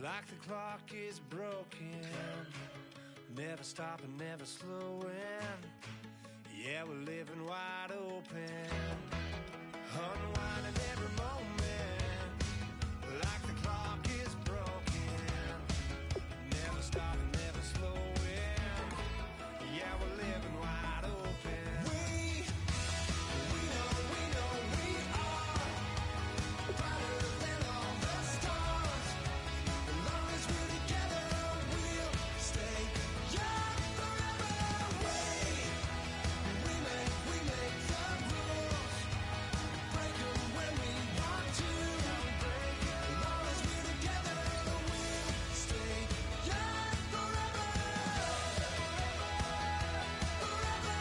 like the clock is broken, never stopping, never slowing. Yeah, we're living wide open, unwinding every moment, like the clock is broken, never stopping, never slowing. Yeah, we're living wide open. We know we are brighter than all the stars. As long as we're together, we'll stay young forever. We make the rules, break them when we want to. As long as we're together, we'll stay young forever. Forever.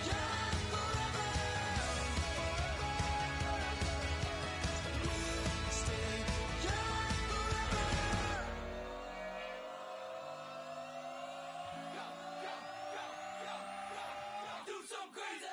Young forever. We'll stay young forever. Do some crazy.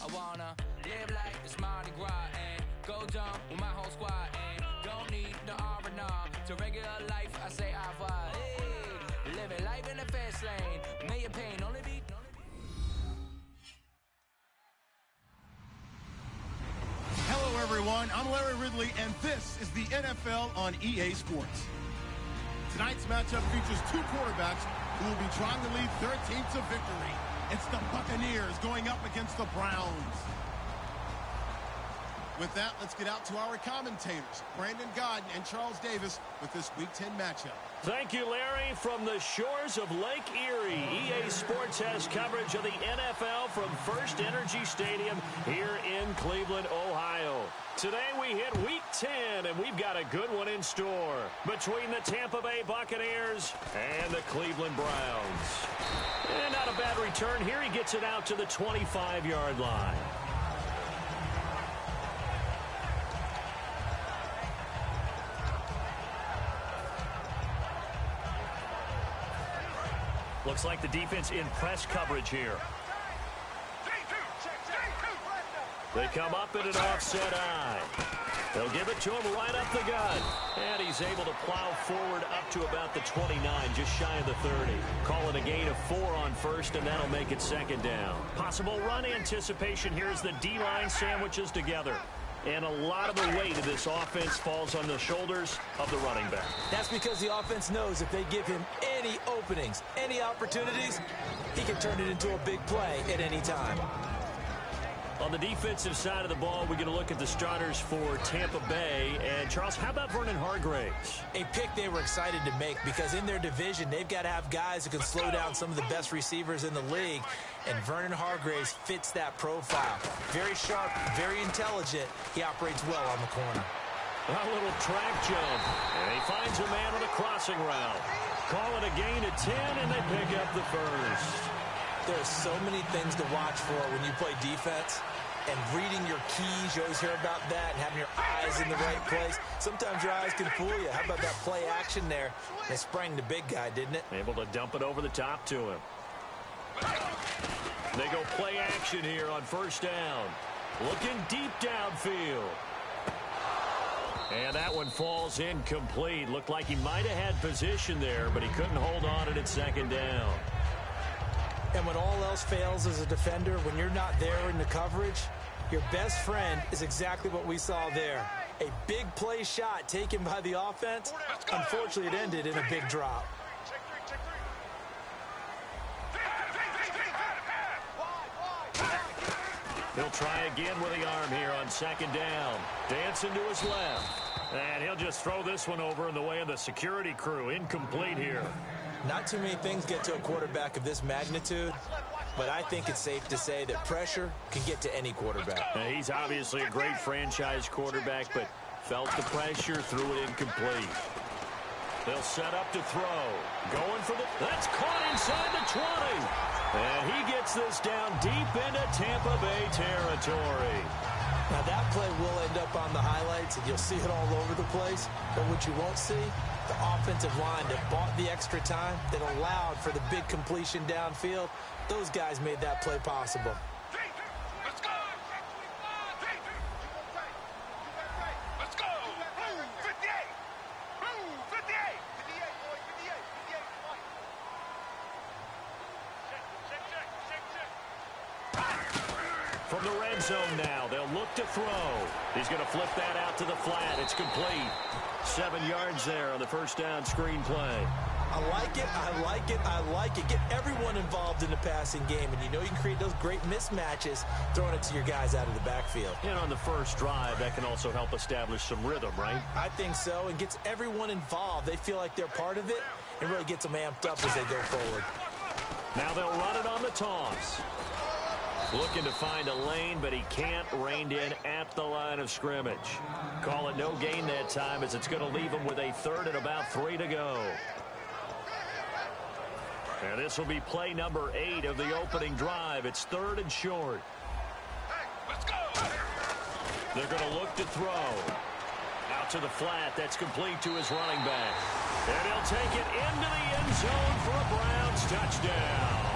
I wanna live like it's Mardi Gras and go dumb with my whole squad and don't need no R&R. To regular life, I say au revoir. Hey, living life in the fast lane. May your pain only be. Hello, everyone. I'm Larry Ridley, and this is the NFL on EA Sports. Tonight's matchup features two quarterbacks who will be trying to lead their team to victory. It's the Buccaneers going up against the Browns. With that, let's get out to our commentators, Brandon Godden and Charles Davis, with this Week 10 matchup. Thank you, Larry. From the shores of Lake Erie, EA Sports has coverage of the NFL from First Energy Stadium here in Cleveland, Ohio. Today we hit Week 10, and we've got a good one in store between the Tampa Bay Buccaneers and the Cleveland Browns. And not a bad return here. He gets it out to the 25-yard line. Looks like the defense in press coverage here. They come up in an offset eye. They'll give it to him right up the gut. And he's able to plow forward up to about the 29, just shy of the 30. Call it a gain of 4 on first, and that'll make it second down. Possible run anticipation here as the D-line sandwiches together. And a lot of the weight of this offense falls on the shoulders of the running back. That's because the offense knows if they give him any openings, any opportunities, he can turn it into a big play at any time. On the defensive side of the ball, we're going to look at the starters for Tampa Bay. And, Charles, how about Vernon Hargreaves? A pick they were excited to make because in their division, they've got to have guys who can slow down some of the best receivers in the league. And Vernon Hargreaves fits that profile. Very sharp, very intelligent. He operates well on the corner. A little track jump. And he finds a man on a crossing route. Call it a gain of 10, and they pick up the first. There's so many things to watch for when you play defense. And reading your keys, you always hear about that, and having your eyes in the right place. Sometimes your eyes can fool you. How about that play action there? They sprang the big guy, didn't it? Able to dump it over the top to him. They go play action here on first down. Looking deep downfield. And that one falls incomplete. Looked like he might have had position there, but he couldn't hold on at second down. And when all else fails as a defender, when you're not there in the coverage, your best friend is exactly what we saw there. A big play shot taken by the offense. Unfortunately, it ended in a big drop. He'll try again with the arm here on second down. Dancing to his left. And he'll just throw this one over in the way of the security crew. Incomplete here. Not too many things get to a quarterback of this magnitude, but I think it's safe to say that pressure can get to any quarterback. Now, he's obviously a great franchise quarterback, but felt the pressure, threw it incomplete. They'll set up to throw. Going for the... That's caught inside the 20. And he gets this down deep into Tampa Bay territory. Now, that play will end up on the highlights, and you'll see it all over the place. But what you won't see, the offensive line that bought the extra time, that allowed for the big completion downfield, those guys made that play possible. From the red zone now, they'll look to throw. He's going to flip that out to the flat. It's complete. 7 yards there on the first down screen play. I like it, I like it, I like it. Get everyone involved in the passing game, and you know you can create those great mismatches throwing it to your guys out of the backfield. And on the first drive, that can also help establish some rhythm, right? I think so, and gets everyone involved. They feel like they're part of it, and really gets them amped up as they go forward. Now they'll run it on the toss. Looking to find a lane, but he can't. Reined in at the line of scrimmage. Call it no gain that time, as it's going to leave him with a 3rd and about 3 to go. And this will be play number 8 of the opening drive. It's 3rd and short. They're going to look to throw. Out to the flat. That's complete to his running back. And he'll take it into the end zone for a Browns touchdown.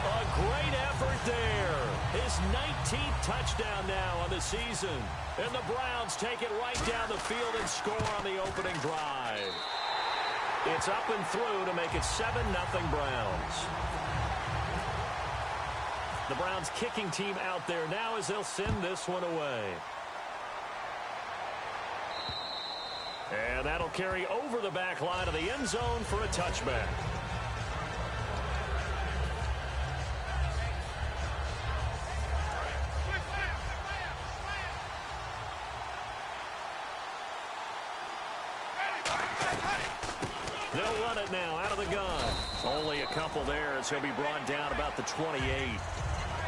A great effort there. His 19th touchdown now on the season. And the Browns take it right down the field and score on the opening drive. It's up and through to make it 7-0 Browns. The Browns kicking team out there now as they'll send this one away. And that'll carry over the back line of the end zone for a touchback. They'll run it now out of the gun. Only a couple there as he'll be brought down about the 28.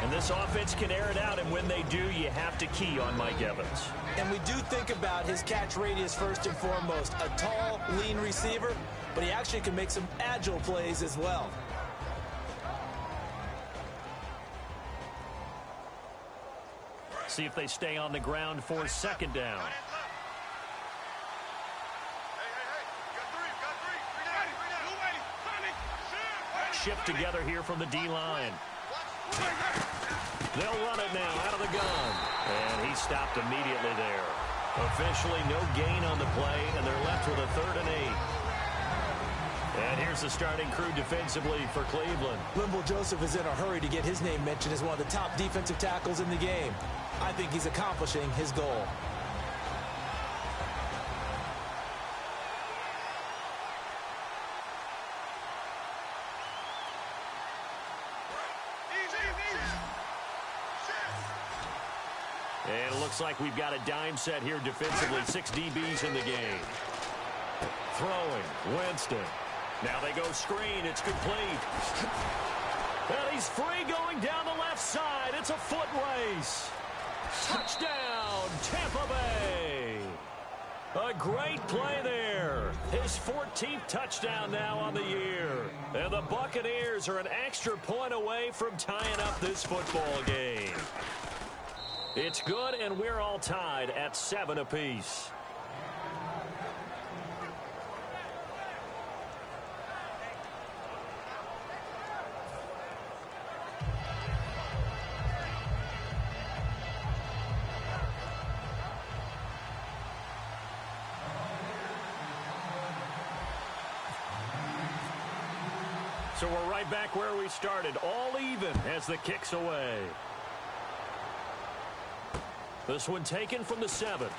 And this offense can air it out, and when they do, you have to key on Mike Evans. And we do think about his catch radius first and foremost. A tall, lean receiver, but he actually can make some agile plays as well. See if they stay on the ground for 2nd down. Shift together here from the D-line. They'll run it now out of the gun. And he stopped immediately there. Officially no gain on the play, and they're left with a 3rd and 8. And here's the starting crew defensively for Cleveland. Linval Joseph is in a hurry to get his name mentioned as one of the top defensive tackles in the game. I think he's accomplishing his goal. And it looks like we've got a dime set here defensively. 6 DBs in the game. Throwing. Winston. Now they go screen. It's complete. And he's free going down the left side. It's a foot race. Touchdown, Tampa Bay. A great play there. His 14th touchdown now on the year. And the Buccaneers are an extra point away from tying up this football game. It's good, and we're all tied at 7 apiece. So we're right back where we started, all even as the kick's away. This one taken from the 7. And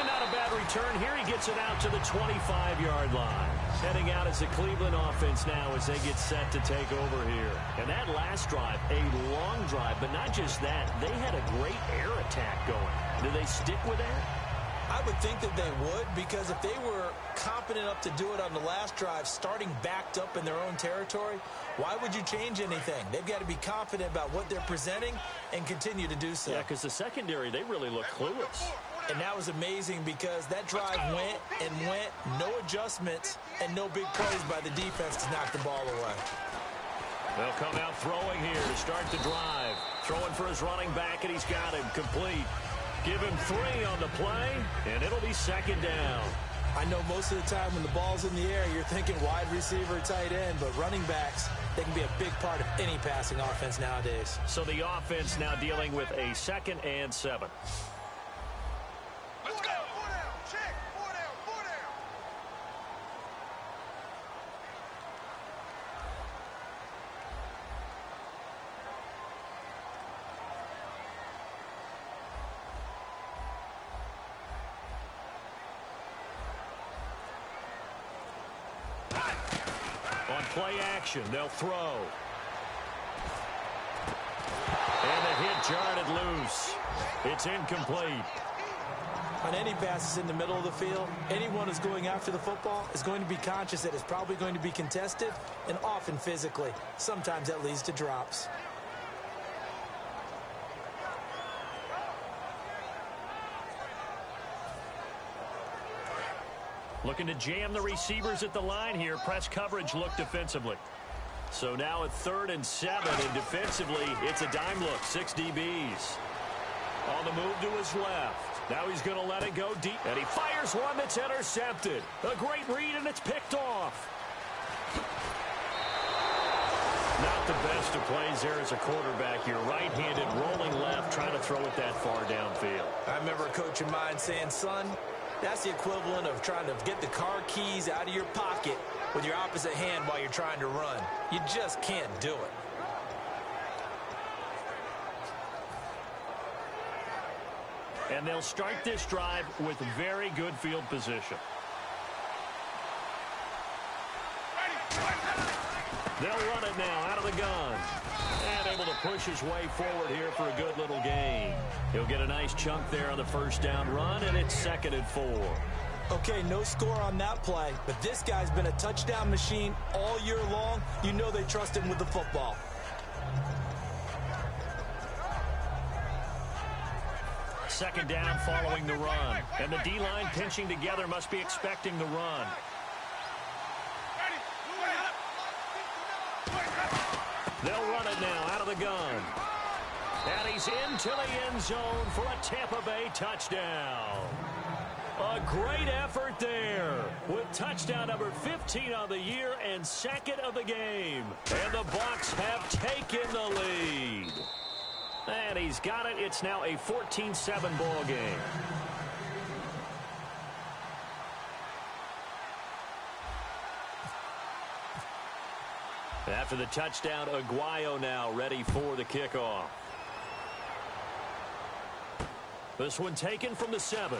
not a bad return here. He gets it out to the 25-yard line. Heading out as the Cleveland offense now as they get set to take over here. And that last drive, a long drive, but not just that. They had a great air attack going. Do they stick with that? I would think that they would, because if they were confident enough to do it on the last drive, starting backed up in their own territory, why would you change anything? They've got to be confident about what they're presenting and continue to do so. Yeah, because the secondary, they really look clueless. And that was amazing because that drive went and went, no adjustments, and no big plays by the defense to knock the ball away. They'll come out throwing here to start the drive. Throwing for his running back, and he's got him complete. Give him 3 on the play, and it'll be 2nd down. I know most of the time when the ball's in the air, you're thinking wide receiver, tight end, but running backs, they can be a big part of any passing offense nowadays. So the offense now dealing with a 2nd and 7. Let's go. 4 down. Check. 4 down. 4 down. play action. They'll throw. And the hit jarred it loose. It's incomplete. On any passes in the middle of the field, anyone who's going after the football is going to be conscious that it's probably going to be contested, and often physically. Sometimes that leads to drops. Looking to jam the receivers at the line here. Press coverage look defensively. So now at 3rd and 7, and defensively, it's a dime look. 6 DBs. On the move to his left. Now he's going to let it go deep. And he fires one that's intercepted. A great read, and it's picked off. Not the best of plays there as a quarterback. You're right-handed, rolling left, trying to throw it that far downfield. I remember a coach of mine saying, son, that's the equivalent of trying to get the car keys out of your pocket with your opposite hand while you're trying to run. You just can't do it. And they'll start this drive with very good field position. They'll run it now out of the gun. And able to push his way forward here for a good little gain. He'll get a nice chunk there on the first down run, and it's 2nd and 4. Okay, no score on that play, but this guy's been a touchdown machine all year long. You know they trust him with the football. Second down following the run. And the D-line pinching together must be expecting the run. They'll run it now out of the gun. And he's into the end zone for a Tampa Bay touchdown. A great effort there with touchdown number 15 on the year and 2nd of the game. And the Bucs have taken the lead. And he's got it. It's now a 14-7 ball game. After the touchdown, Aguayo now ready for the kickoff. This one taken from the 7.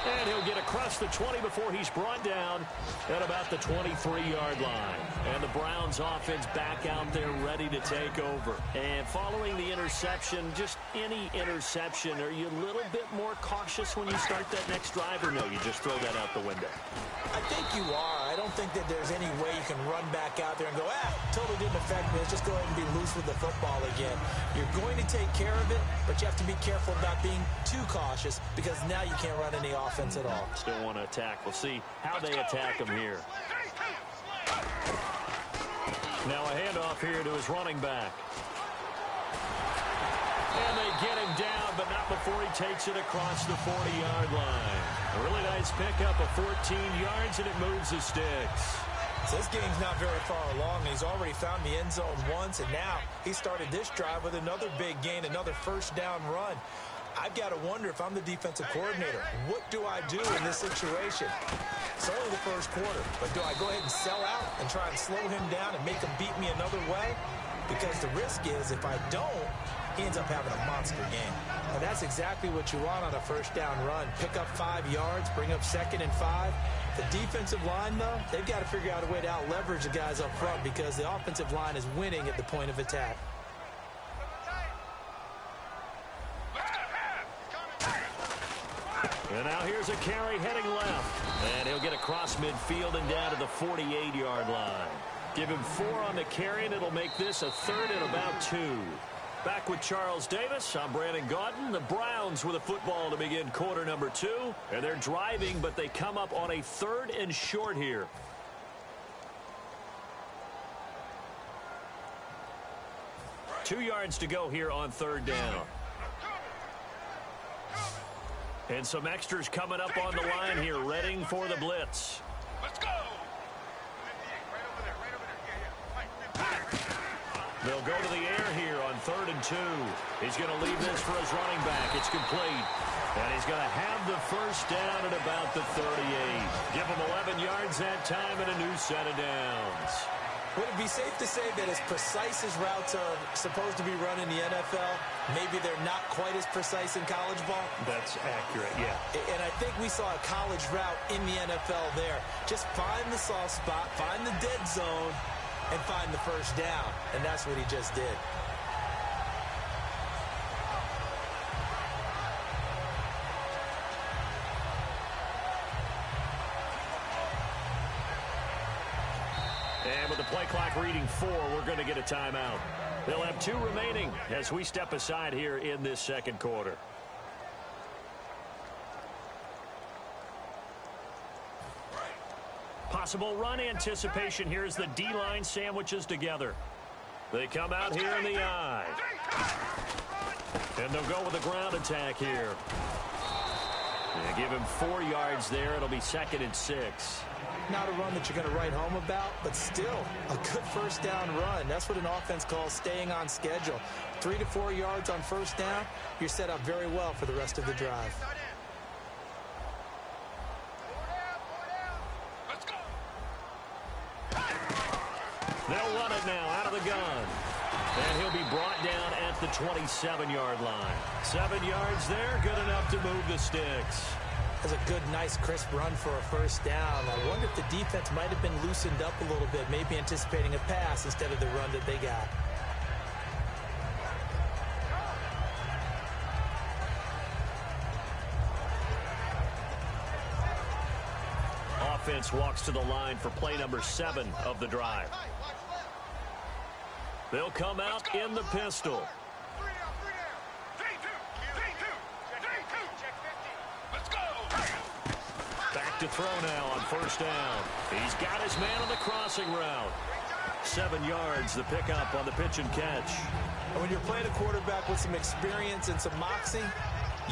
And he'll get across the 20 before he's brought down at about the 23-yard line. And the Browns offense back out there ready to take over. And following the interception, just any interception, are you a little bit more cautious when you start that next drive, or no, you just throw that out the window? I think you are. I don't think that there's any way you can run back out there and go, totally didn't affect me. Let's just go ahead and be loose with the football again. You're going to take care of it, but you have to be careful about being too cautious because now you can't run any offense at all. Still want to attack. We'll see how they attack him here. Now a handoff here to his running back. And they get him down, but not before he takes it across the 40-yard line. A really nice pickup of 14 yards, and it moves the sticks. So this game's not very far along. He's already found the end zone once, and now he started this drive with another big gain, another first down run. I've got to wonder if I'm the defensive coordinator. What do I do in this situation? It's only the first quarter, but do I go ahead and sell out and try and slow him down and make him beat me another way? Because the risk is if I don't, he ends up having a monster game. And that's exactly what you want on a first down run. Pick up 5 yards, bring up 2nd and 5. The defensive line, though, they've got to figure out a way to out-leverage the guys up front because the offensive line is winning at the point of attack. And now here's a carry heading left. And he'll get across midfield and down to the 48-yard line. Give him 4 on the carry, and it'll make this a 3rd and about 2. Back with Charles Davis, I'm Brandon Gaudin. The Browns with a football to begin quarter number 2. And they're driving, but they come up on a 3rd and short here. Two yards to go here on 3rd down. And some extras coming up on the line here, readying for the blitz. Let's go. They'll go to the air here on 3rd and 2. He's going to leave this for his running back. It's complete. And he's going to have the first down at about the 38. Give him 11 yards that time and a new set of downs. Would it be safe to say that as precise as routes are supposed to be run in the NFL, maybe they're not quite as precise in college ball? That's accurate, yeah. And I think we saw a college route in the NFL there. Just find the soft spot, find the dead zone, and find the first down. And that's what he just did. And with the play clock reading 4, we're going to get a timeout. They'll have 2 remaining as we step aside here in this second quarter. Possible run anticipation here as the D-line sandwiches together. They come out here in the I. And they'll go with a ground attack here. They give him 4 yards there. It'll be 2nd and 6. Not a run that you're going to write home about, but still a good first down run. That's what an offense calls staying on schedule. 3 to 4 yards on first down, you're set up very well for the rest of the drive. They'll run it now out of the gun. And he'll be brought down at the 27-yard line. 7 yards there, good enough to move the sticks. That's a good, nice, crisp run for a first down. I wonder if the defense might have been loosened up a little bit, maybe anticipating a pass instead of the run that they got. Offense walks to the line for play number 7 of the drive. They'll come out in the pistol. Back to throw now on first down. He's got his man on the crossing route. 7 yards, the pickup on the pitch and catch. And when you're playing a quarterback with some experience and some moxie,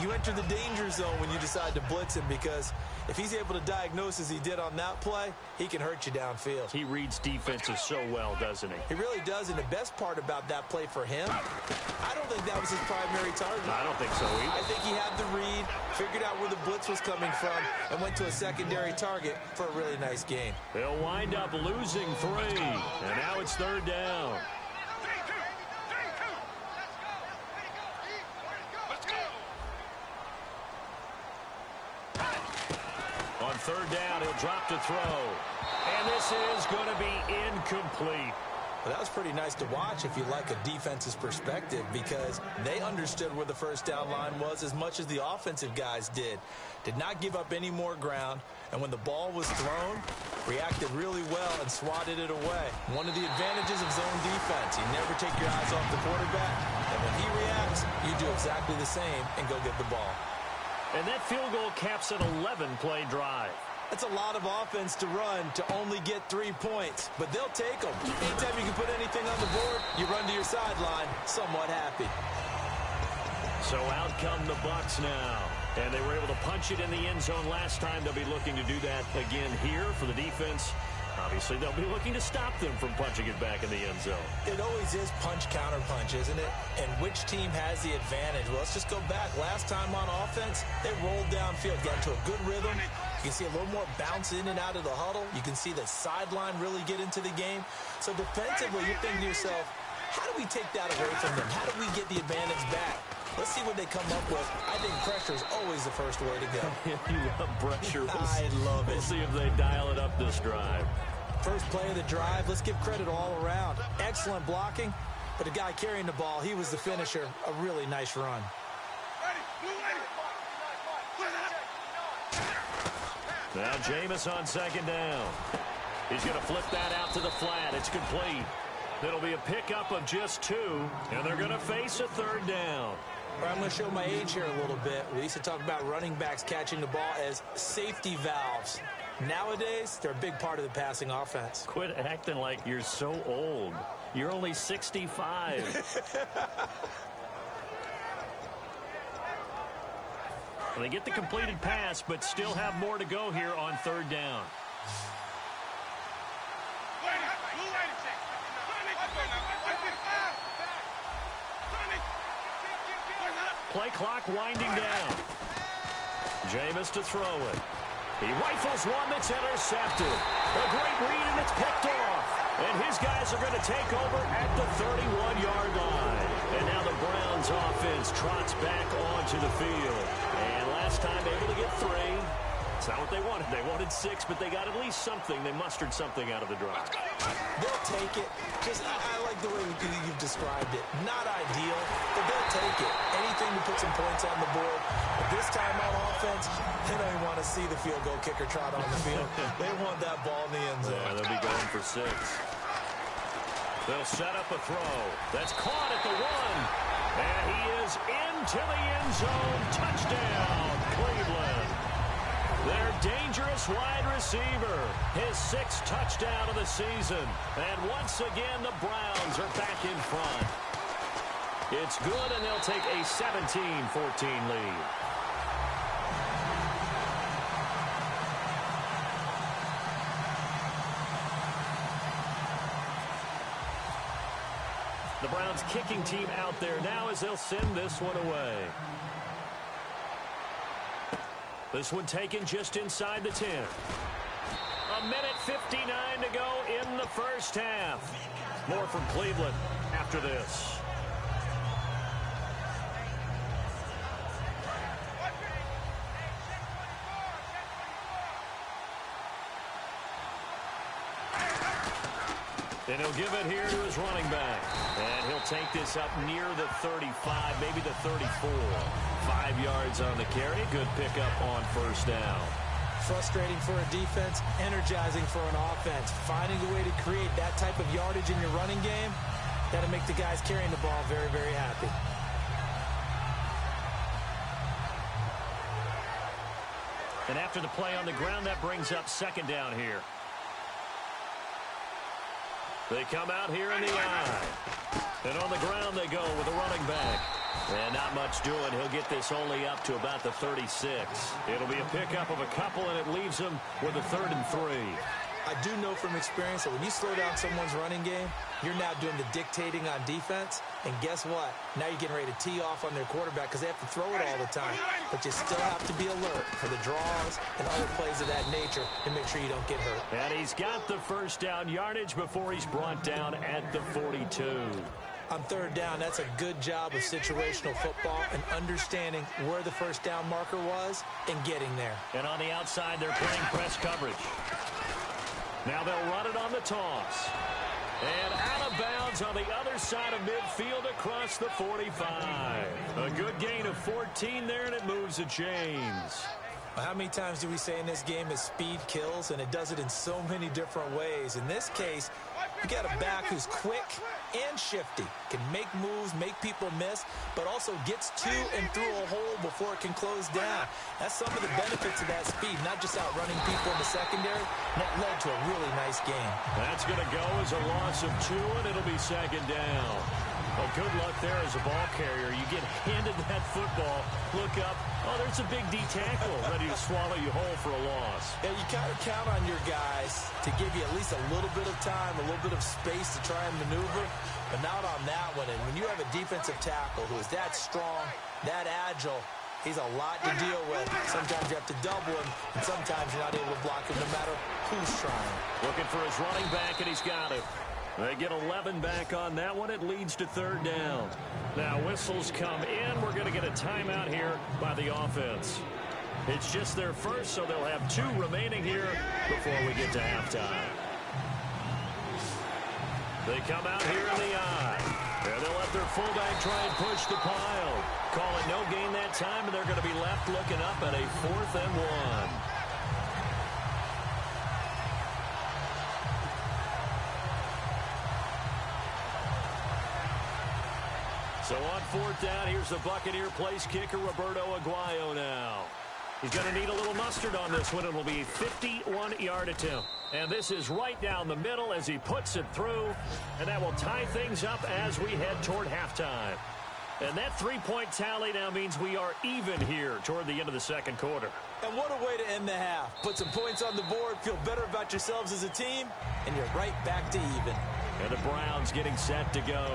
you enter the danger zone when you decide to blitz him, because if he's able to diagnose as he did on that play, he can hurt you downfield. He reads defenses so well, doesn't he? He really does, and the best part about that play for him, I don't think that was his primary target. I don't think so either. I think he had the read, figured out where the blitz was coming from, and went to a secondary target for a really nice gain. They'll wind up losing 3, and now it's 3rd down. On 3rd down, he'll drop to throw. And this is going to be incomplete. Well, that was pretty nice to watch if you like a defense's perspective, because they understood where the first down line was as much as the offensive guys did. Did not give up any more ground, and when the ball was thrown, reacted really well and swatted it away. One of the advantages of zone defense, you never take your eyes off the quarterback, and when he reacts, you do exactly the same and go get the ball. And that field goal caps an 11-play drive. That's a lot of offense to run to only get 3 points, but they'll take them. Anytime you can put anything on the board, you run to your sideline somewhat happy. So out come the Bucs now. And they were able to punch it in the end zone last time. They'll be looking to do that again here for the defense. Obviously, they'll be looking to stop them from punching it back in the end zone. It always is punch-counter-punch, isn't it? And which team has the advantage? Well, let's just go back. Last time on offense, they rolled downfield, got into a good rhythm. You can see a little more bounce in and out of the huddle. You can see the sideline really get into the game. So defensively, you're thinking to yourself, how do we take that away from them? How do we get the advantage back? Let's see what they come up with. I think pressure is always the first way to go. You love pressure. I love it. We'll see if they dial it up this drive. First play of the drive, let's give credit all around. Excellent blocking, but the guy carrying the ball, he was the finisher. A really nice run. Now Jameis on 2nd down. He's going to flip that out to the flat. It's complete. It'll be a pickup of just 2, and they're going to face a 3rd down. I'm going to show my age here a little bit. We used to talk about running backs catching the ball as safety valves. Nowadays, they're a big part of the passing offense. Quit acting like you're so old. You're only 65. Well, they get the completed pass, but still have more to go here on 3rd down. Play clock winding down. Jameis to throw it. He rifles one that's intercepted. A great read, and it's picked off. And his guys are going to take over at the 31-yard line. And now the Browns offense trots back onto the field. And last time able to get 3. It's not what they wanted. They wanted 6, but they got at least something. They mustered something out of the drive. They'll take it. I like the way you've described it. Not ideal, but they'll take it. Anything to put some points on the board. But this time on offense, they don't even want to see the field goal kicker trot on the field. They want that ball in the end zone. Yeah, they'll be going for 6. They'll set up a throw. That's caught at the 1. And he is into the end zone. Touchdown, Cleveland. Their dangerous wide receiver, his 6th touchdown of the season. And once again, the Browns are back in front. It's good, and they'll take a 17-14 lead. The Browns kicking team out there now as they'll send this one away. This one taken just inside the 10. A minute 59 to go in the first half. More from Cleveland after this. And he'll give it here to his running back. And he'll take this up near the 35, maybe the 34. 5 yards on the carry. Good pickup on first down. Frustrating for a defense, energizing for an offense. Finding a way to create that type of yardage in your running game, that'll make the guys carrying the ball very, very happy. And after the play on the ground, that brings up second down here. They come out here in the eye. And on the ground they go with a running back. And not much doing. He'll get this only up to about the 36. It'll be a pickup of a couple, and it leaves him with a 3rd and 3. I do know from experience that when you slow down someone's running game, you're now doing the dictating on defense. And guess what? Now you're getting ready to tee off on their quarterback because they have to throw it all the time. But you still have to be alert for the draws and other plays of that nature and make sure you don't get hurt. And he's got the first down yardage before he's brought down at the 42. On 3rd down, that's a good job of situational football and understanding where the first down marker was and getting there. And on the outside, they're playing press coverage. Now they'll run it on the toss. And out of bounds on the other side of midfield across the 45. A good gain of 14 there, and it moves the chains. How many times do we say in this game that speed kills, and it does it in so many different ways? In this case, you got a back who's quick and shifty, can make moves, make people miss, but also gets to and through a hole before it can close down. That's some of the benefits of that speed, not just outrunning people in the secondary. That led to a really nice game. That's going to go as a loss of 2, and it'll be second down. Well, good luck there as a ball carrier. You get handed that football, look up, oh, there's a big D tackle ready to swallow you whole for a loss. Yeah, you kind of count on your guys to give you at least a little bit of time, a little bit of space to try and maneuver, but not on that one. And when you have a defensive tackle who is that strong, that agile, he's a lot to deal with. Sometimes you have to double him, and sometimes you're not able to block him no matter who's trying. Looking for his running back, and he's got it. They get 11 back on that one. It leads to 3rd down. Now whistles come in. We're going to get a timeout here by the offense. It's just their first, so they'll have 2 remaining here before we get to halftime. They come out here in the eye. And they'll let their fullback try and push the pile. Call it no gain that time, and they're going to be left looking up at a 4th and 1. So on 4th down, here's the Buccaneer place kicker, Roberto Aguayo now. He's going to need a little mustard on this one. It'll be a 51-yard attempt. And this is right down the middle as he puts it through. And that will tie things up as we head toward halftime. And that 3-point tally now means we are even here toward the end of the second quarter. And what a way to end the half. Put some points on the board, feel better about yourselves as a team, and you're right back to even. And the Browns getting set to go.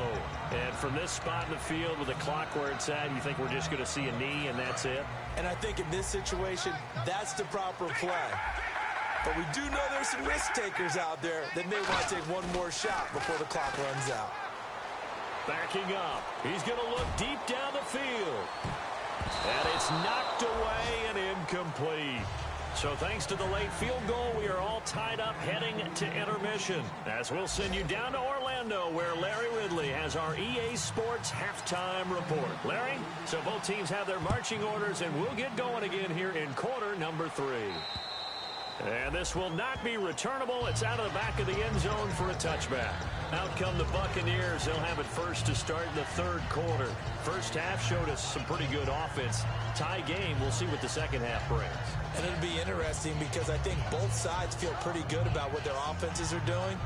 And from this spot in the field with the clock where it's at, you think we're just going to see a knee and that's it? And I think in this situation, that's the proper play. But we do know there's some risk takers out there that may want to take one more shot before the clock runs out. Backing up. He's going to look deep down the field. And it's knocked away and incomplete. So thanks to the late field goal, we are all tied up heading to intermission. As we'll send you down to Orlando, where Larry Ridley has our EA Sports halftime report. Larry, so both teams have their marching orders, and we'll get going again here in quarter number 3. And this will not be returnable. It's out of the back of the end zone for a touchback. Out come the Buccaneers. They'll have it first to start the third quarter. First half showed us some pretty good offense. Tie game. We'll see what the second half brings. And it'll be interesting because I think both sides feel pretty good about what their offenses are doing.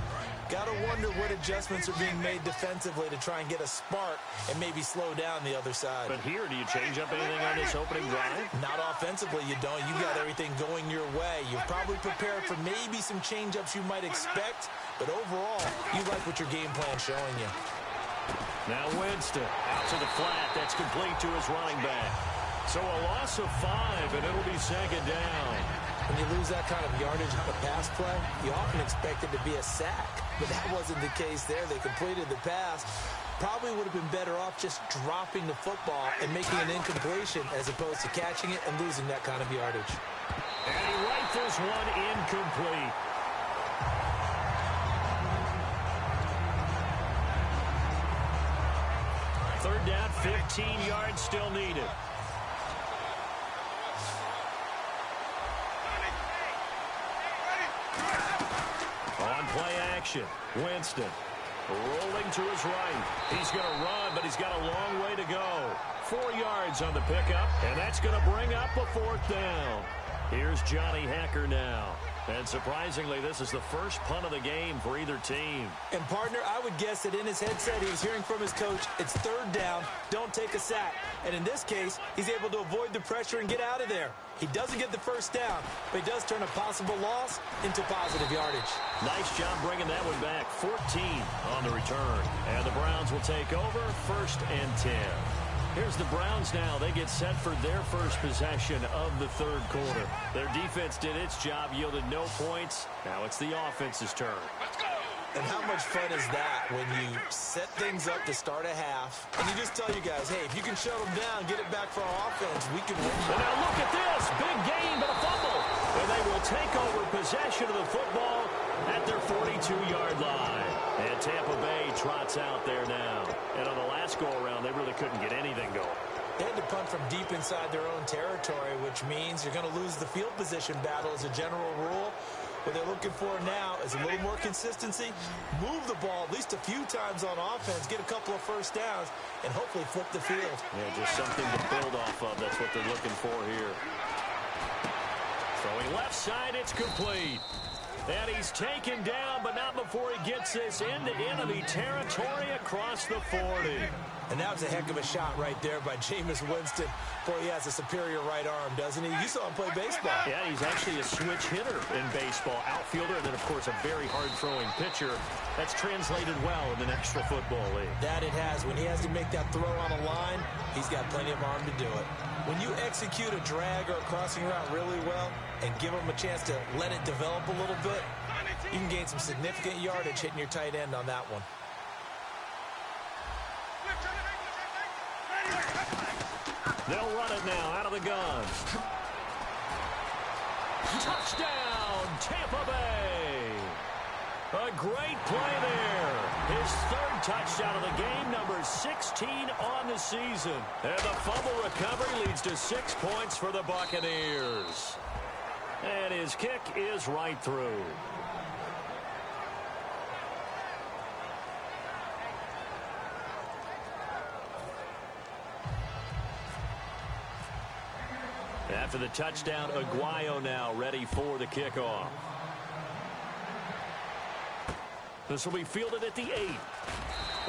Got to wonder what adjustments are being made defensively to try and get a spark and maybe slow down the other side. But here, do you change up anything on this opening drive? Not offensively, you don't. You got everything going your way. You've probably prepared for maybe some change-ups you might expect, but overall, you like what your game plan's showing you. Now Winston out to the flat. That's complete to his running back. So a loss of 5, and it'll be second down. When you lose that kind of yardage on a pass play, you often expect it to be a sack. But that wasn't the case there. They completed the pass. Probably would have been better off just dropping the football and making an incompletion as opposed to catching it and losing that kind of yardage. And he rifles one incomplete. Third down, 15 yards still needed. On play action, Winston rolling to his right. He's going to run, but he's got a long way to go. 4 yards on the pickup, and that's going to bring up a fourth down. Here's Johnny Hacker now. And surprisingly, this is the first punt of the game for either team. And, partner, I would guess that in his headset he was hearing from his coach, it's third down, don't take a sack. And in this case, he's able to avoid the pressure and get out of there. He doesn't get the first down, but he does turn a possible loss into positive yardage. Nice job bringing that one back. 14 on the return. And the Browns will take over, 1st and 10. Here's the Browns now. They get set for their first possession of the third quarter. Their defense did its job, yielded no points. Now it's the offense's turn. Let's go! And how much fun is that when you set things up to start a half, and you just tell you guys, hey, if you can shut them down, get it back for our offense, we can win. And now look at this. Big gain, but a fumble. And they will take over possession of the football at their 42-yard line. And Tampa Bay trots out there now. And on the last go-around, they really couldn't get anything going. They had to punt from deep inside their own territory, which means you're going to lose the field position battle as a general rule. What they're looking for now is a little more consistency, move the ball at least a few times on offense, get a couple of first downs, and hopefully flip the field. Yeah, just something to build off of. That's what they're looking for here. Throwing left side, it's complete. And he's taken down, but not before he gets this into enemy territory across the 40. And that was a heck of a shot right there by Jameis Winston. Boy, he has a superior right arm, doesn't he? You saw him play baseball. Yeah, he's actually a switch hitter in baseball. Outfielder, and then, of course, a very hard-throwing pitcher. That's translated well in the National Football League. That it has. When he has to make that throw on a line, he's got plenty of arm to do it. When you execute a drag or a crossing route really well and give him a chance to let it develop a little bit, you can gain some significant yardage hitting your tight end on that one. They'll run it now out of the gun. Touchdown, Tampa Bay. A great play there. His third touchdown of the game, number 16 on the season. And the fumble recovery leads to 6 points for the Buccaneers. And his kick is right through. After the touchdown, Aguayo now ready for the kickoff. This will be fielded at the 8.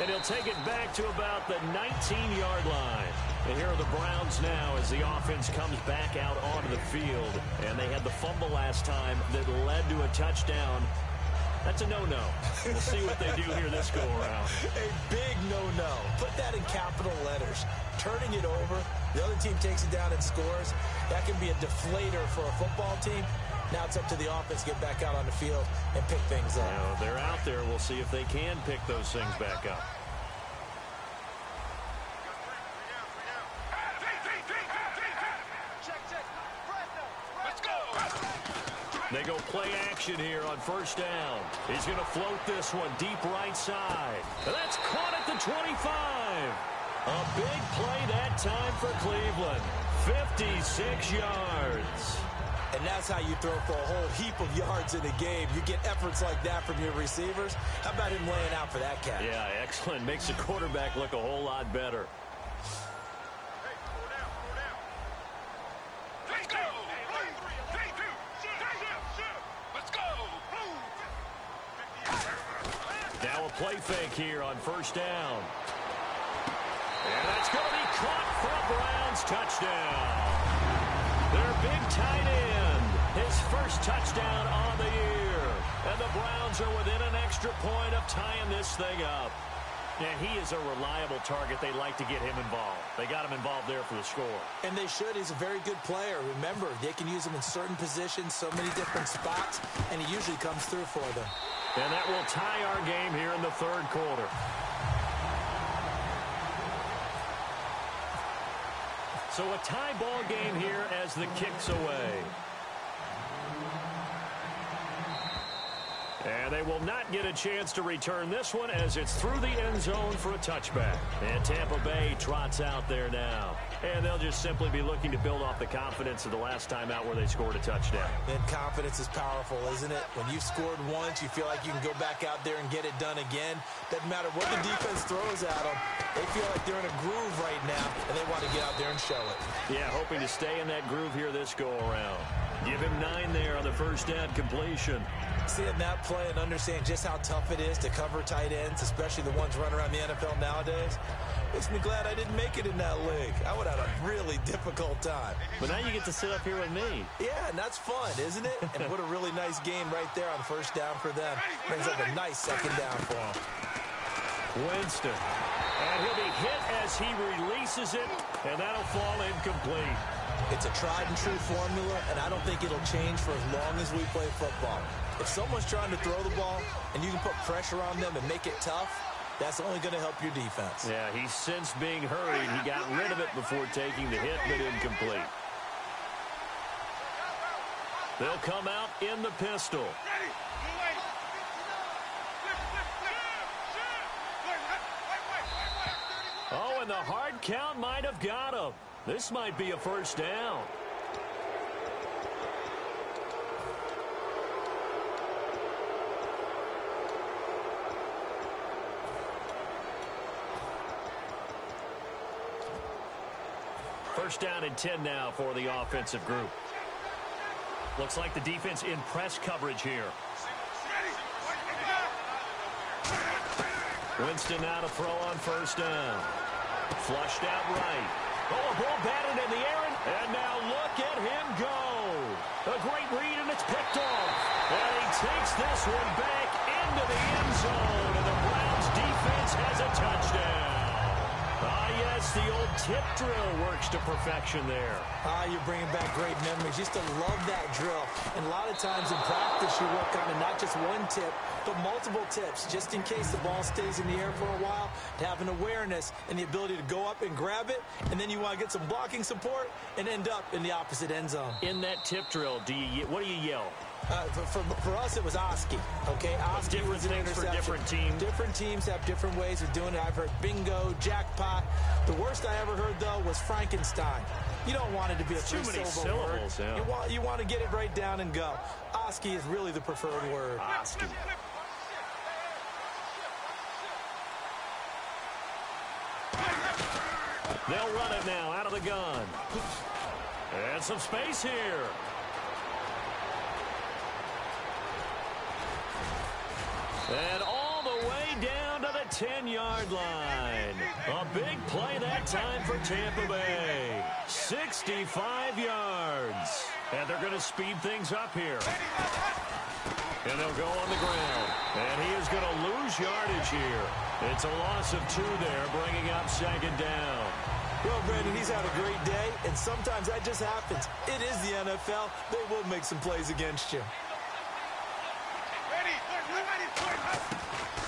And he'll take it back to about the 19-yard line. And here are the Browns now as the offense comes back out onto the field. And they had the fumble last time that led to a touchdown. That's a no-no. We'll see what they do here this go-around. A big no-no. Put that in capital letters. Turning it over, the other team takes it down and scores. That can be a deflator for a football team. Now it's up to the offense to get back out on the field and pick things up. Now, they're out there. We'll see if they can pick those things back up. They go play action here on first down. He's going to float this one deep right side. And that's caught at the 25. A big play that time for Cleveland. 56 yards. And that's how you throw for a whole heap of yards in a game. You get efforts like that from your receivers. How about him laying out for that catch? Yeah, excellent. Makes the quarterback look a whole lot better. Now a play fake here on first down. And that's going to be caught for a Browns touchdown. Their big tight end, his first touchdown on the year. And the Browns are within an extra point of tying this thing up. And he is a reliable target. They like to get him involved. They got him involved there for the score. And they should. He's a very good player. Remember, they can use him in certain positions, so many different spots, and he usually comes through for them. And that will tie our game here in the third quarter. So a tie ball game here as the kick's away. And they will not get a chance to return this one as it's through the end zone for a touchback. And Tampa Bay trots out there now. And they'll just simply be looking to build off the confidence of the last time out where they scored a touchdown. And confidence is powerful, isn't it? When you've scored once, you feel like you can go back out there and get it done again. Doesn't matter what the defense throws at them. They feel like they're in a groove right now, and they want to get out there and show it. Yeah, hoping to stay in that groove here this go-around. Give him 9 there on the first down completion. Seeing that play and understand just how tough it is to cover tight ends, especially the ones running around the NFL nowadays, makes me glad I didn't make it in that league. I would have had a really difficult time. But now you get to sit up here with me. Yeah, and that's fun, isn't it? And what a really nice game right there on first down for them. Brings up a nice second down for them. Winston. And he'll be hit as he releases it, and that'll fall incomplete. It's a tried-and-true formula, and I don't think it'll change for as long as we play football. If someone's trying to throw the ball and you can put pressure on them and make it tough, that's only going to help your defense. Yeah, he's since being hurried. He got rid of it before taking the hit, but incomplete. They'll come out in the pistol. Oh, and the hard count might have got him. This might be a first down. First down and 10 now for the offensive group. Looks like the defense in press coverage here. Winston now to throw on first down. Flushed out right. Oh, a ball batted in the air, and now look at him go. A great read, and it's picked off. And he takes this one back into the end zone, and the Browns defense has a touchdown. Ah, yes, the old tip drill works to perfection there. Ah, you're bringing back great memories. Used to love that drill. And a lot of times in practice, you work on it, not just one tip, but multiple tips, just in case the ball stays in the air for a while, to have an awareness and the ability to go up and grab it, and then you want to get some blocking support and end up in the opposite end zone. In that tip drill, what do you yell? For us, it was Oski. Okay, Oski was an interception. For different teams. Different teams have different ways of doing it. I've heard bingo, jackpot. The worst I ever heard, though, was Frankenstein. You don't want it to be a three-syllable word. Yeah. You want to get it right down and go. Oski is really the preferred word. Oski. They'll run it now out of the gun. And some space here. And all the way down to the 10-yard line. A big play that time for Tampa Bay. 65 yards. And they're going to speed things up here. And they'll go on the ground. And he is going to lose lose yardage here. It's a loss of 2 there, bringing up second down. Well, Brandon, he's had a great day, and sometimes that just happens. It is the NFL. They will make some plays against you.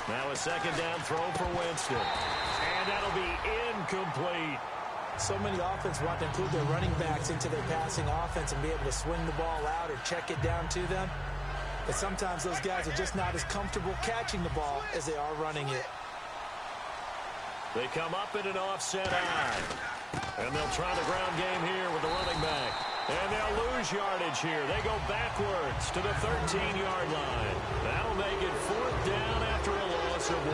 Now a second down throw for Winston. And that'll be incomplete. So many offenses want to include their running backs into their passing offense and be able to swing the ball out or check it down to them. But sometimes those guys are just not as comfortable catching the ball as they are running it. They come up in an offset eye. And they'll try the ground game here with the running back. And they'll lose yardage here. They go backwards to the 13-yard line. That'll make it 4th down after a loss of 1.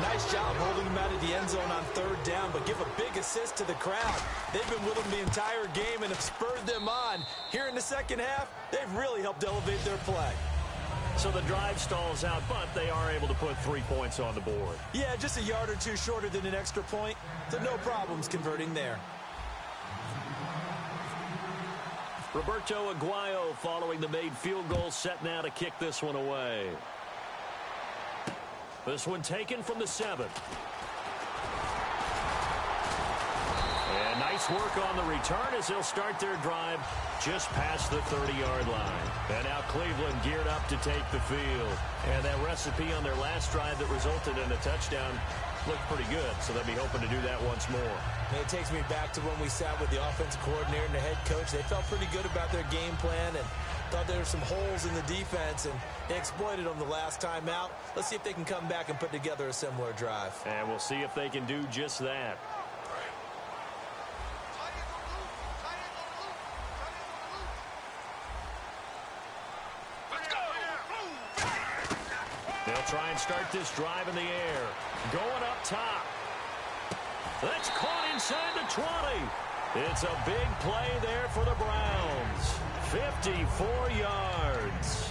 Nice job holding him out of the end zone on 3rd down, but give a big assist to the crowd. They've been with him the entire game and have spurred them on. Here in the second half, they've really helped elevate their play. So the drive stalls out, but they are able to put 3 points on the board. Yeah, just a yard or two shorter than an extra point, so no problems converting there. Roberto Aguayo following the made field goal, set now to kick this one away. This one taken from the 7. And nice work on the return as they'll start their drive just past the 30-yard line. And now Cleveland geared up to take the field. And that recipe on their last drive that resulted in a touchdown looked pretty good, so they'll be hoping to do that once more. And it takes me back to when we sat with the offensive coordinator and the head coach. They felt pretty good about their game plan and thought there were some holes in the defense, and they exploited them the last time out. Let's see if they can come back and put together a similar drive. And we'll see if they can do just that. They'll try and start this drive in the air. Going up top. That's caught inside the 20. It's a big play there for the Browns. 54 yards.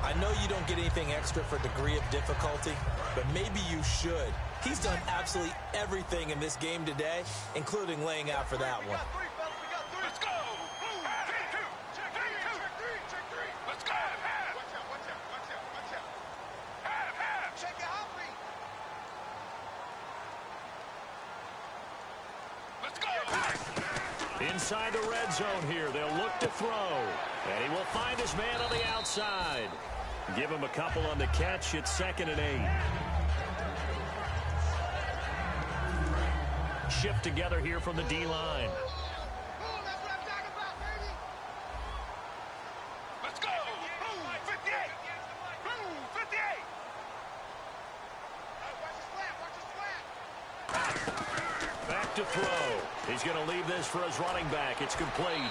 I know you don't get anything extra for degree of difficulty, but maybe you should. He's done absolutely everything in this game today, including laying out for that one. Let's go. Check three. Let's go. Watch out. Check it out, please. Let's go. Inside the red zone here. They'll look to throw. And he will find his man on the outside. Give him a couple on the catch. It's 2nd and 8. Shift together here from the D-line. Let's go. 58. 58. Back to throw. He's going to leave this for his running back. It's complete.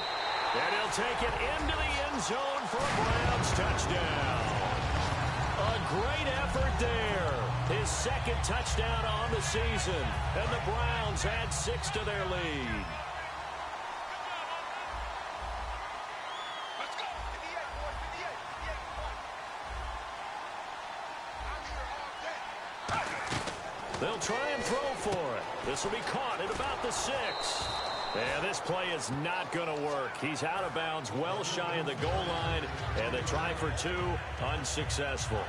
And he'll take it into the end zone for a Browns touchdown. A great effort there. His 2nd touchdown on the season. And the Browns add 6 to their lead. Let's go. 58, boy. 58. I'm here all day. They'll try and throw for it. This will be caught at about the 6. And this play is not going to work. He's out of bounds, well shy of the goal line, and the try for 2 unsuccessful.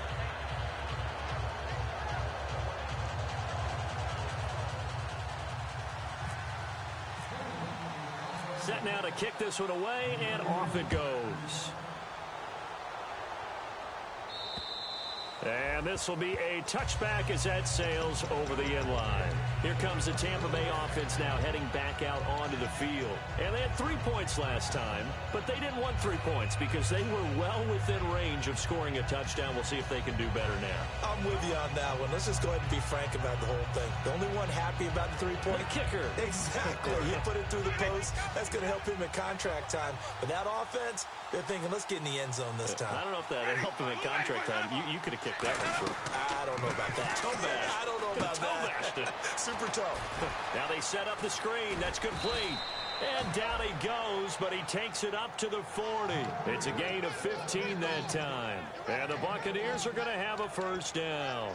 Set now to kick this one away, and off it goes. And this will be a touchback as that sails over the end line. Here comes the Tampa Bay offense now heading back out onto the field. And they had 3 points last time, but they didn't want 3 points because they were well within range of scoring a touchdown. We'll see if they can do better now. I'm with you on that one. Let's just go ahead and be frank about the whole thing. The only one happy about the 3-point? The kicker. Exactly. He put it through the post. That's going to help him at contract time. But that offense, they're thinking, let's get in the end zone this time. I don't know if that helped him at contract time. You could have kicked that one through. I don't know about that. I don't know about that. Super tough. Now they set up the screen. That's complete. And down he goes, but he takes it up to the 40. It's a gain of 15 that time. And the Buccaneers are going to have a first down.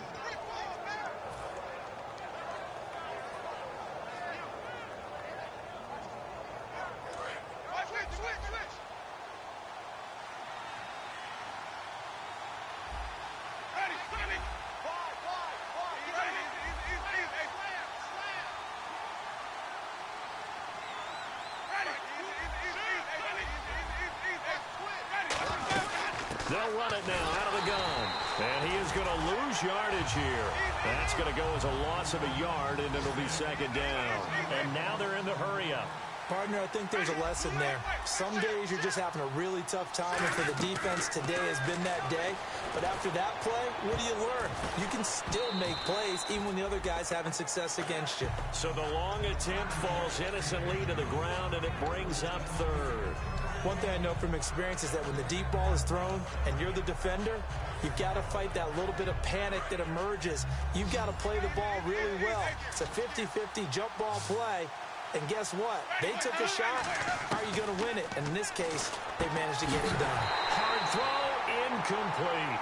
They'll run it now out of the gun. And he is going to lose yardage here. That's going to go as a loss of a yard, and it'll be second down. And now they're in the hurry-up. Partner, I think there's a lesson there. Some days you're just having a really tough time, and for the defense, today has been that day. But after that play, what do you learn? You can still make plays even when the other guy's having success against you. So the long attempt falls innocently to the ground, and it brings up third. One thing I know from experience is that when the deep ball is thrown and you're the defender, you've got to fight that little bit of panic that emerges. You've got to play the ball really well. It's a 50-50 jump ball play. And guess what? They took a shot. How are you going to win it? And in this case, they managed to get it done. Hard throw, incomplete.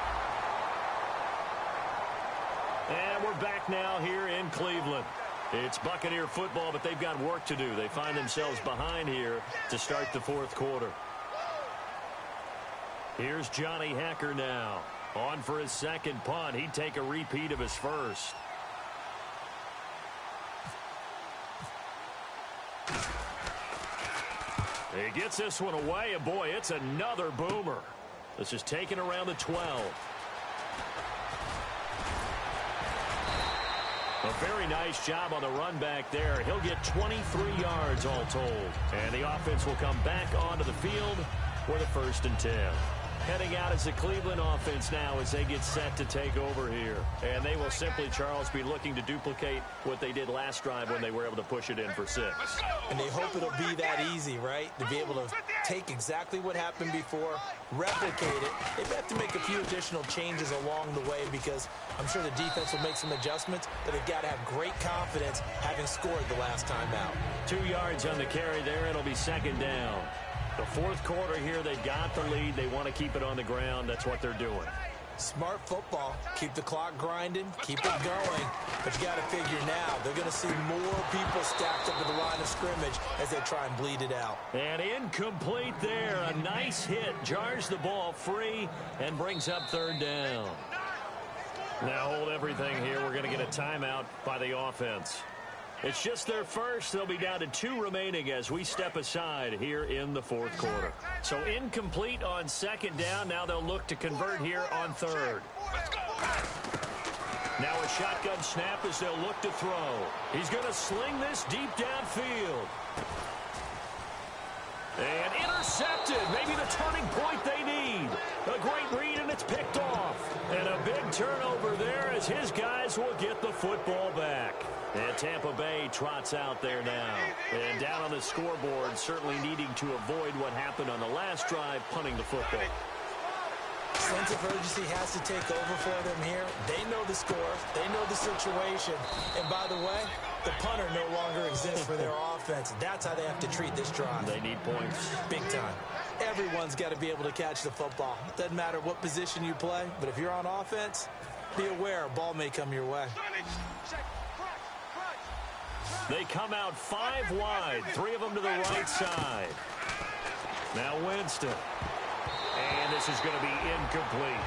And we're back now here in Cleveland. It's Buccaneer football, but they've got work to do. They find themselves behind here to start the fourth quarter. Here's Johnny Hacker now. On for his second punt. He'd take a repeat of his first. He gets this one away, and boy, it's another boomer. This is taken around the 12. A very nice job on the run back there. He'll get 23 yards all told. And the offense will come back onto the field for the 1st and 10. Heading out as the Cleveland offense now as they get set to take over here. And they will simply, Charles, be looking to duplicate what they did last drive when they were able to push it in for 6. And they hope it'll be that easy, right? To be able to take exactly what happened before, replicate it. They have to make a few additional changes along the way because I'm sure the defense will make some adjustments, but they've got to have great confidence having scored the last time out. 2 yards on the carry there. It'll be second down. The fourth quarter here, they've got the lead. They want to keep it on the ground. That's what they're doing. Smart football. Keep the clock grinding. Keep it going. But you got to figure now, they're going to see more people stacked up at the line of scrimmage as they try and bleed it out. And incomplete there. A nice hit. Jars the ball free and brings up third down. Now hold everything here. We're going to get a timeout by the offense. It's just their first. They'll be down to 2 remaining as we step aside here in the fourth quarter. So incomplete on second down. Now they'll look to convert here on third. Now a shotgun snap as they'll look to throw. He's going to sling this deep downfield. And intercepted. Maybe the turning point they need. A great read, and it's picked off. And a big turnover there as his guys will get the football back. And Tampa Bay trots out there now. And down on the scoreboard, certainly needing to avoid what happened on the last drive, punting the football. Sense of urgency has to take over for them here. They know the score. They know the situation. And by the way, the punter no longer exists for their offense. That's how they have to treat this drive. They need points. Big time. Everyone's got to be able to catch the football. Doesn't matter what position you play, but if you're on offense, be aware a ball may come your way. They come out 5 wide, 3 of them to the right side. Now Winston. And this is going to be incomplete.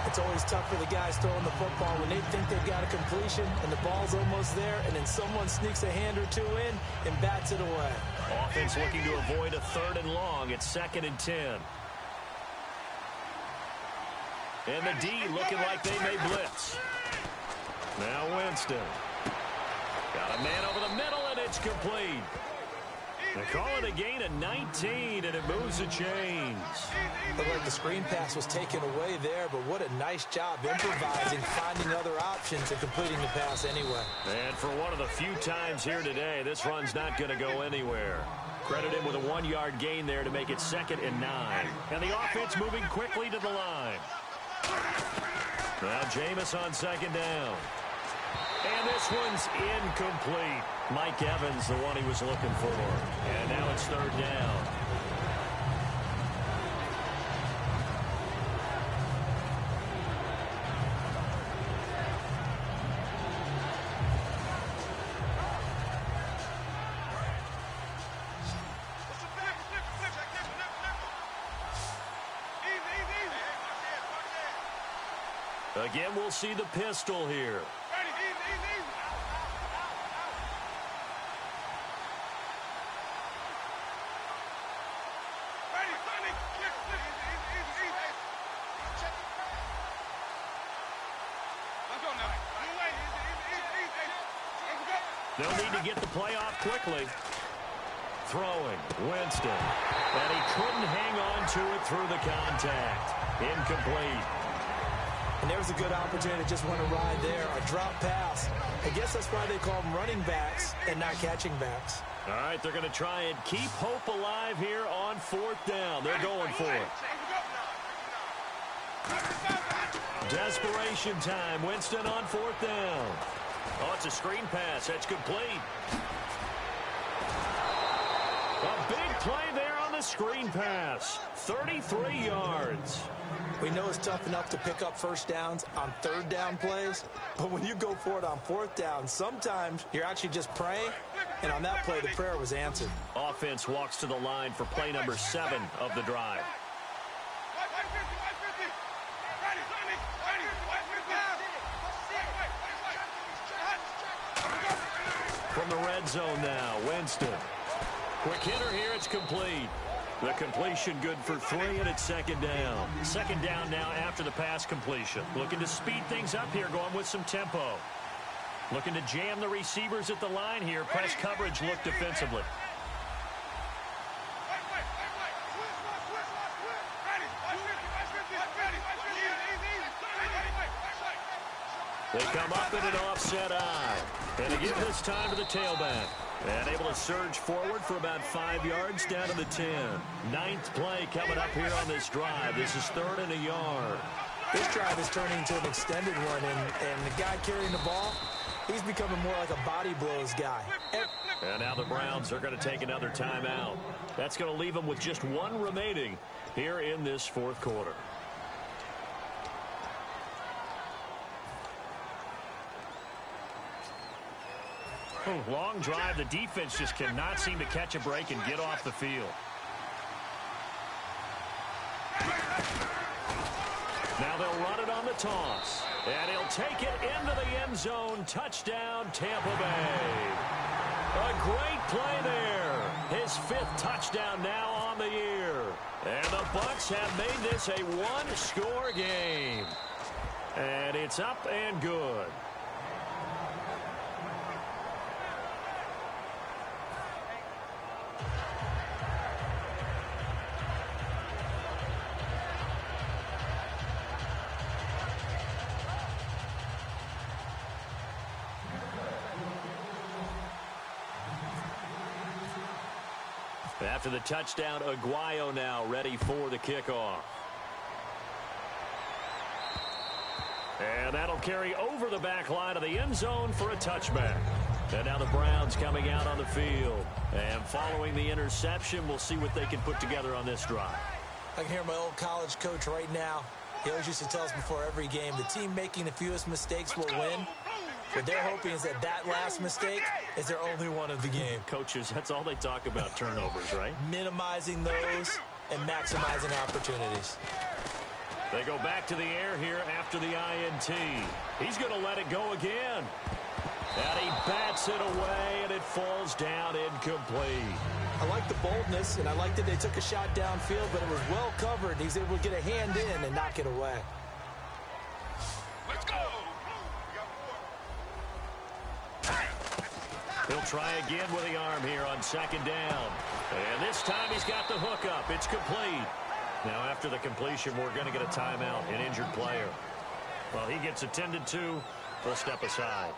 It's always tough for the guys throwing the football when they think they've got a completion and the ball's almost there, and then someone sneaks a hand or 2 in and bats it away. Offense looking to avoid a 3rd and long. It's 2nd and 10. And the D looking like they may blitz. Now Winston. Got a man over the middle, and it's complete. They call it a gain of 19, and it moves the chains. Looked like the screen pass was taken away there, but what a nice job improvising, finding other options, and completing the pass anyway. And for one of the few times here today, this run's not going to go anywhere. Credit him with a 1-yard gain there to make it 2nd and 9. And the offense moving quickly to the line. Now Jameis on 2nd down. And this one's incomplete. Mike Evans, the one he was looking for. And now it's 3rd down. Again, we'll see the pistol here. They'll need to get the play off quickly. Throwing, Winston. And he couldn't hang on to it through the contact. Incomplete. And there was a good opportunity to just want to ride there. A drop pass. I guess that's why they call them running backs and not catching backs. All right, they're going to try and keep hope alive here on 4th down. They're going for it. Desperation time. Winston on 4th down. Oh, it's a screen pass. That's complete. A big play there on the screen pass. 33 yards. We know it's tough enough to pick up first downs on 3rd down plays, but when you go for it on 4th down, sometimes you're actually just praying, and on that play, the prayer was answered. Offense walks to the line for play number 7 of the drive. From the red zone now, Winston. Quick hitter here, it's complete. The completion good for 3, and it's 2nd down. 2nd down now after the pass completion. Looking to speed things up here, going with some tempo. Looking to jam the receivers at the line here. Press coverage look defensively. They come up in an offset eye. And to give this time to the tailback. And able to surge forward for about 5 yards down to the 10. 9th play coming up here on this drive. This is 3rd and a yard. This drive is turning into an extended one, and the guy carrying the ball, he's becoming more like a body blows guy. And now the Browns are going to take another timeout. That's going to leave them with just 1 remaining here in this 4th quarter. Long drive. The defense just cannot seem to catch a break and get off the field. Now they'll run it on the toss. And he'll take it into the end zone. Touchdown, Tampa Bay. A great play there. His 5th touchdown now on the year. And the Bucs have made this a 1-score game. And it's up and good. After the touchdown, Aguayo now ready for the kickoff. And that'll carry over the back line of the end zone for a touchback. And now the Browns coming out on the field. And following the interception, we'll see what they can put together on this drive. I can hear my old college coach right now. He always used to tell us before every game, the team making the fewest mistakes will win. What they're hoping is that that last mistake is their only one of the game. Coaches, that's all they talk about, turnovers, right? Minimizing those and maximizing opportunities. They go back to the air here after the INT. He's going to let it go again. And he bats it away, and it falls down incomplete. I like the boldness, and I like that they took a shot downfield, but it was well covered. He's able to get a hand in and knock it away. Let's go. He'll try again with the arm here on 2nd down. And this time he's got the hook up. It's complete. Now after the completion, we're going to get a timeout, an injured player. Well, he gets attended to. We'll step aside.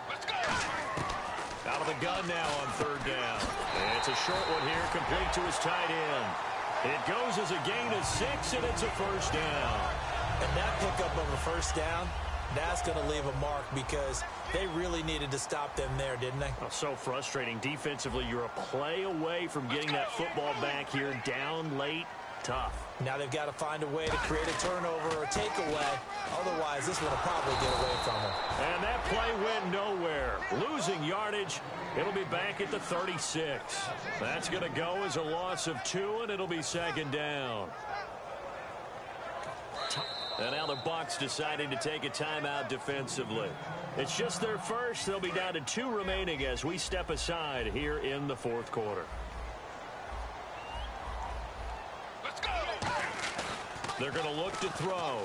Let's go. Out of the gun now on 3rd down. And it's a short one here, complete to his tight end. It goes as a gain of 6, and it's a 1st down. And that pickup of a 1st down, that's going to leave a mark because they really needed to stop them there, didn't they? Oh, so frustrating. Defensively, you're a play away from getting that football back here down late. Tough. Now they've got to find a way to create a turnover or a takeaway. Otherwise, this one will probably get away from them. And that play went nowhere. Losing yardage. It'll be back at the 36. That's going to go as a loss of 2, and it'll be 2nd down. And now the Bucs deciding to take a timeout defensively. It's just their first. They'll be down to 2 remaining as we step aside here in the 4th quarter. Let's go. They're going to look to throw.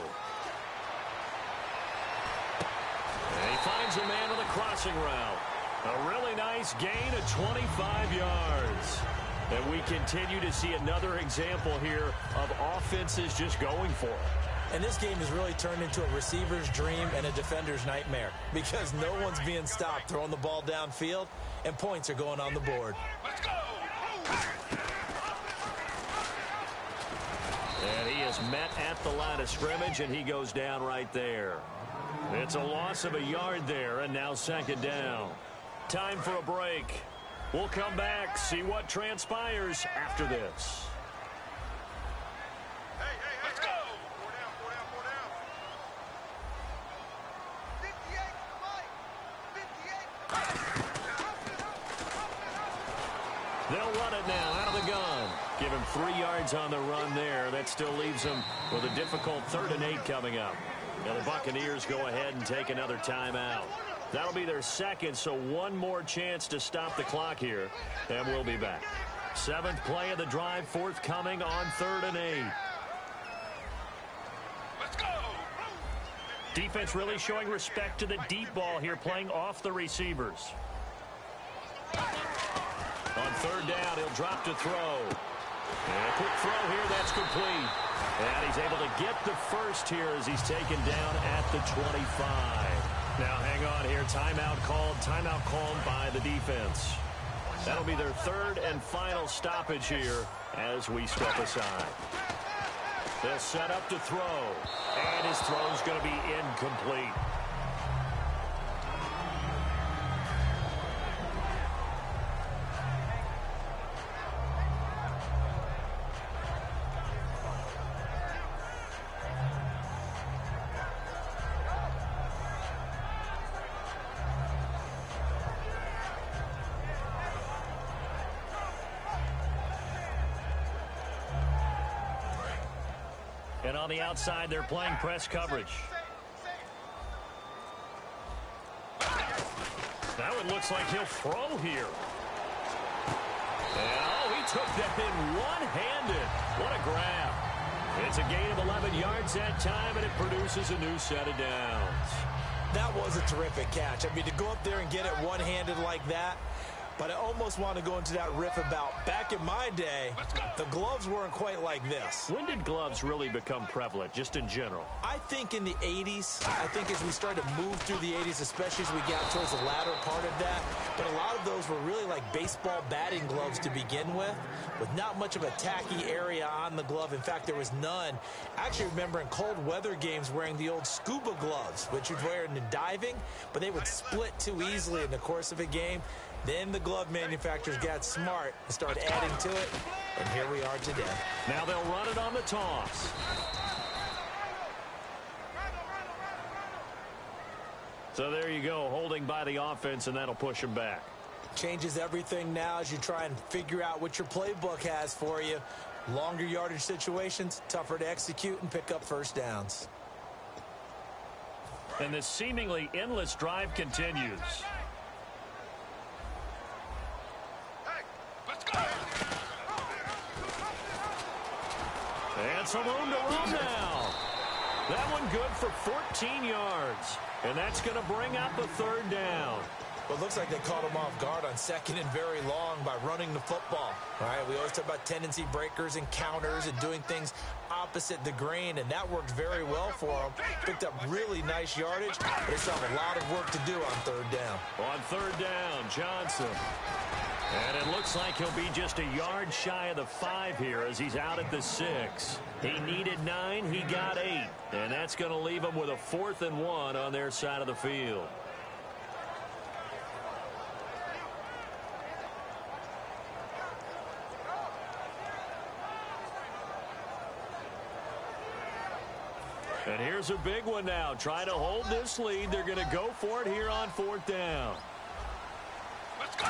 finds a man with a crossing route. A really nice gain of 25 yards. And we continue to see another example here of offenses just going for it. And this game has really turned into a receiver's dream and a defender's nightmare because no one's being stopped throwing the ball downfield, and points are going on the board. Let's go. And he is met at the line of scrimmage, and he goes down right there. It's a loss of a yard there, and now second down. Time for a break. We'll come back, see what transpires after this. Let's go. They'll run it now out of the gun. Give him 3 yards on the run there. That still leaves him with a difficult 3rd and 8 coming up. Now the Buccaneers go ahead and take another timeout. That'll be their second, so one more chance to stop the clock here, and we'll be back. 7th play of the drive forthcoming on 3rd and 8. Let's go. Defense really showing respect to the deep ball here, playing off the receivers. On 3rd down, he'll drop to throw. And a quick throw here, that's complete. And he's able to get the first here as he's taken down at the 25. Now hang on here, timeout called by the defense. That'll be their 3rd and final stoppage here as we step aside. They'll set up to throw, and his throw's going to be incomplete. And on the outside, they're playing press coverage. Now it looks like he'll throw here. And, oh, he took that in one-handed. What a grab. It's a gain of 11 yards that time, and it produces a new set of downs. That was a terrific catch. I mean, to go up there and get it one-handed like that, but I almost want to go into that riff about back in my day, the gloves weren't quite like this. When did gloves really become prevalent, just in general? I think in the 80s. I think as we started to move through the 80s, especially as we got towards the latter part of that. But a lot of those were really like baseball batting gloves to begin with not much of a tacky area on the glove. In fact, there was none. I actually remember in cold weather games wearing the old scuba gloves, which you'd wear in the diving, but they would split too easily in the course of a game. Then the glove manufacturers got smart and started adding to it, and here we are today. Now they'll run it on the toss. So there you go, holding by the offense, and that'll push him back. Changes everything now as you try and figure out what your playbook has for you. Longer yardage situations, tougher to execute and pick up first downs. And this seemingly endless drive continues. And some room to run now. That one good for 14 yards. And that's going to bring up a 3rd down. Well, it looks like they caught him off guard on 2nd and very long by running the football. All right, we always talk about tendency breakers and counters and doing things opposite the grain, and that worked very well for him. Picked up really nice yardage, but they still have a lot of work to do on 3rd down. On 3rd down, Johnson. And it looks like he'll be just a yard shy of the 5 here as he's out at the 6. He needed 9, he got 8. And that's going to leave him with a 4th and 1 on their side of the field. And here's a big one now. Trying to hold this lead. They're going to go for it here on 4th down. Let's go.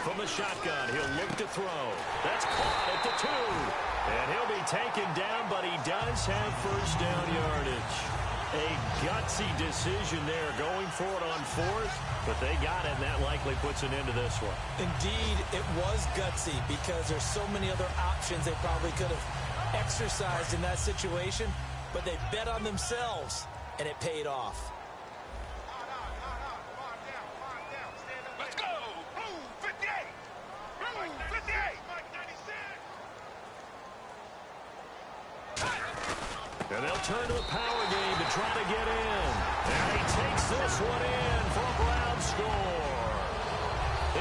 From the shotgun, he'll look to throw. That's caught at the 2. And he'll be taken down, but he does have first down yardage. A gutsy decision there, going for it on 4th, but they got it, and that likely puts an end to this one. Indeed, it was gutsy because there's so many other options they probably could have exercised in that situation, but they bet on themselves, and it paid off. And they'll turn to the power game to try to get in. And he takes this one in for a Browns score.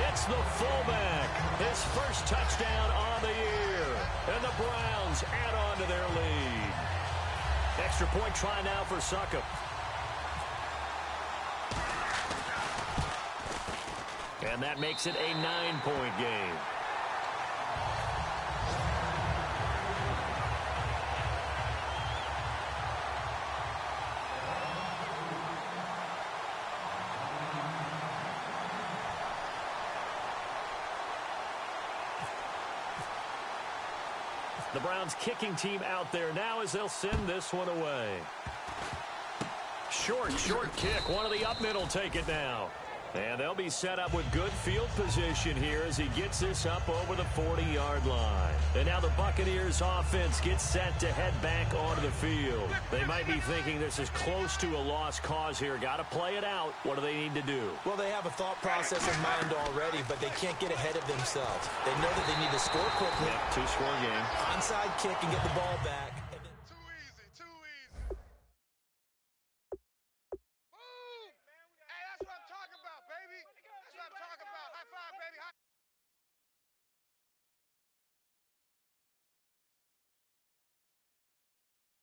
It's the fullback. His first touchdown on the year. And the Browns add on to their lead. Extra point try now for Succop. And that makes it a 9-point game. The Browns kicking team out there now as they'll send this one away. Short kick. One of the up middle take it now. And they'll be set up with good field position here as he gets this up over the 40-yard line. And now the Buccaneers offense gets set to head back onto the field. They might be thinking this is close to a lost cause here. Got to play it out. What do they need to do? Well, they have a thought process in mind already, but they can't get ahead of themselves. They know that they need to score quickly. Yeah, two-score game. Onside kick and get the ball back.